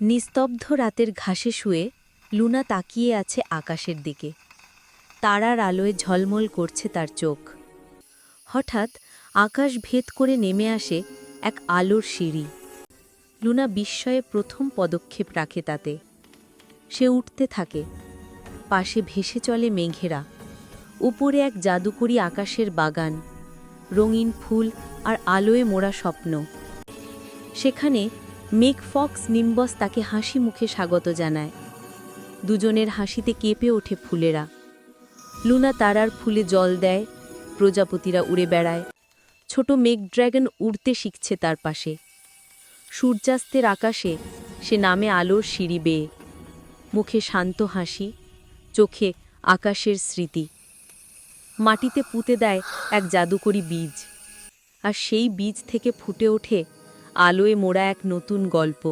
নিস্তব্ধ রাতের ঘাসে শুয়ে লুনা তাকিয়ে আছে আকাশের দিকে। তারার আলোয় ঝলমল করছে তার চোখ। হঠাৎ আকাশ ভেদ করে নেমে আসে এক আলোর সিঁড়ি। লুনা বিস্ময়ে প্রথম পদক্ষেপ রাখে তাতে। সে উঠতে থাকে। পাশে ভেসে চলে মেঘেরা। উপরে এক জাদুকরী আকাশের বাগান, রঙিন ফুল আর আলোয় মোড়া স্বপ্ন। সেখানে মেঘ ফক্স নিম্বস তাকে হাসি মুখে স্বাগত জানায়। দুজনের হাসিতে কেঁপে ওঠে ফুলেরা। লুনা তারার ফুলে জল দেয়, প্রজাপতিরা উড়ে বেড়ায়। ছোট মেঘ ড্র্যাগন উড়তে শিখছে তার পাশে। সূর্যাস্তের আকাশে সে নামে আলোর সিঁড়ি বেয়ে। মুখে শান্ত হাসি, চোখে আকাশের স্মৃতি। মাটিতে পুঁতে দেয় এক জাদুকরী বীজ, আর সেই বীজ থেকে ফুটে ওঠে আলোয় মোড়া এক নতুন গল্প।